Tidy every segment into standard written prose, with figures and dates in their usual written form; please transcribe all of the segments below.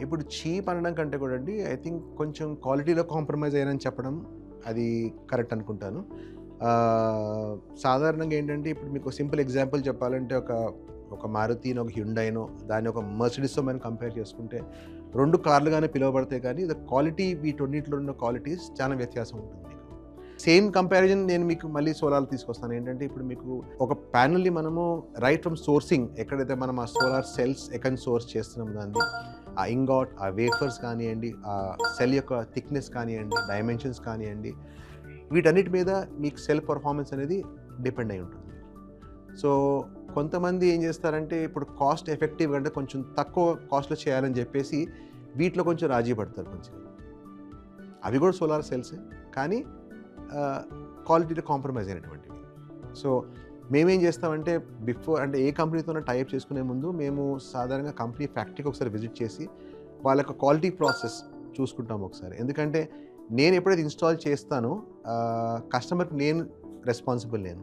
ఇప్పుడు చీప్ అనడం కంటే కూడా అండి ఐ థింక్ కొంచెం క్వాలిటీలో కాంప్రమైజ్ అయ్యానని చెప్పడం అది కరెక్ట్ అనుకుంటాను. సాధారణంగా ఏంటంటే ఇప్పుడు మీకు సింపుల్ ఎగ్జాంపుల్ చెప్పాలంటే ఒక మారుతినో, ఒక హ్యుండైనో, దాన్ని ఒక మెర్సిడీస్‌తో మనం కంపేర్ చేసుకుంటే 2 కార్లుగానే పిలువబడతాయి కానీ ద క్వాలిటీ వీటన్నిటిలో ఉన్న క్వాలిటీస్ చాలా వ్యత్యాసం ఉంటుంది మీకు. సేమ్ కంపారిజన్ నేను మీకు మళ్ళీ సోలార్‌లో తీసుకొస్తాను. ఏంటంటే ఇప్పుడు మీకు ఒక ప్యానెల్‌ని మనము రైట్ ఫ్రమ్ సోర్సింగ్ ఎక్కడైతే మనం ఆ సోలార్ సెల్స్ ఎక్కడి నుంచి సోర్స్ చేస్తున్నాం దాన్ని, ఆ ఇంగాట్, ఆ వేఫర్స్ కానియండి, ఆ సెల్ యొక్క థిక్‌నెస్ కానియండి, డైమెన్షన్స్ కానియండి, వీటన్నిటి మీద మీకు సెల్ పెర్ఫార్మెన్స్ అనేది డిపెండ్ అయి ఉంటుంది. సో, కొంతమంది ఏం చేస్తారంటే ఇప్పుడు కాస్ట్ ఎఫెక్టివ్ అంటే కొంచెం తక్కువ కాస్ట్‌లో చేయాలని చెప్పేసి వీటిలో కొంచెం రాజీ పడతారు కొంచెం. అవి కూడా సోలార్ సెల్సే. కానీ క్వాలిటీలో కాంప్రమైజ్ అయినటువంటివి. సో, మేమేం చేస్తామంటే బిఫోర్ అంటే ఏ కంపెనీతోనో టై అప్ చేసుకునే ముందు మేము సాధారణంగా కంపెనీ ఫ్యాక్టరీకి ఒకసారి విజిట్ చేసి వాళ్ళ యొక్క క్వాలిటీ ప్రాసెస్ చూసుకుంటాం ఒకసారి. ఎందుకంటే నేను ఎప్పుడైతే ఇన్‌స్టాల్ చేస్తానో కస్టమర్‌కి నేను రెస్పాన్సిబుల్ నేను.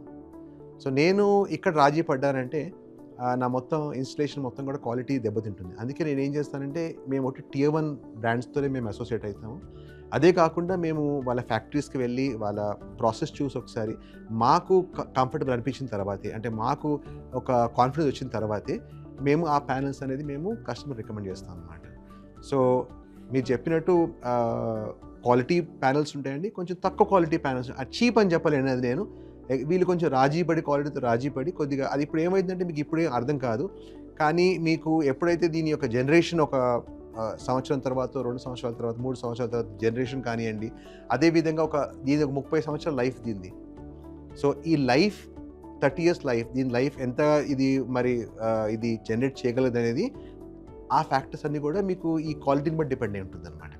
సో, నేను ఇక్కడ రాజీ పడ్డానంటే నా మొత్తం ఇన్‌స్టలేషన్ మొత్తం కూడా క్వాలిటీ దెబ్బతింటుంది. అందుకే నేనేం చేస్తానంటే మేము ఒకటి టియర్ 1 బ్రాండ్స్‌తోనే మేము అసోసియేట్ అయితాము. అదే కాకుండా మేము వాళ్ళ ఫ్యాక్టరీస్‌కి వెళ్ళి వాళ్ళ ప్రాసెస్ చూసి ఒకసారి మాకు కంఫర్టబుల్ అనిపించిన తర్వాతే, అంటే మాకు ఒక కాన్ఫిడెన్స్ వచ్చిన తర్వాతే మేము ఆ ప్యానెల్స్ అనేది మేము కస్టమర్ రికమెండ్ చేస్తాం అన్నమాట. సో, మీరు చెప్పినట్టు క్వాలిటీ ప్యానెల్స్ ఉంటాయండి. కొంచెం తక్కువ క్వాలిటీ ప్యానెల్స్ చీప్ అని చెప్పలేను అది నేను. వీళ్ళు కొంచెం రాజీ పడి క్వాలిటీతో రాజీ పడి కొద్దిగా అది ఇప్పుడు ఏమైందంటే మీకు ఇప్పుడేం అర్థం కాదు. కానీ మీకు ఎప్పుడైతే దీని యొక్క జనరేషన్ ఒక సంవత్సరం తర్వాతో, 2 సంవత్సరాల తర్వాత, 3 సంవత్సరాల తర్వాత జనరేషన్ కానియండి, అదేవిధంగా దీని ఒక 30 సంవత్సరాల లైఫ్ దీనిది. సో, ఈ లైఫ్ 30 ఇయర్స్ లైఫ్, దీని లైఫ్ ఎంత ఇది మరి ఇది జనరేట్ చేయగలదనేది ఆ ఫ్యాక్టర్స్ అన్నీ కూడా మీకు ఈ క్వాలిటీని బట్టి డిపెండ్ అయి ఉంటుందన్నమాట.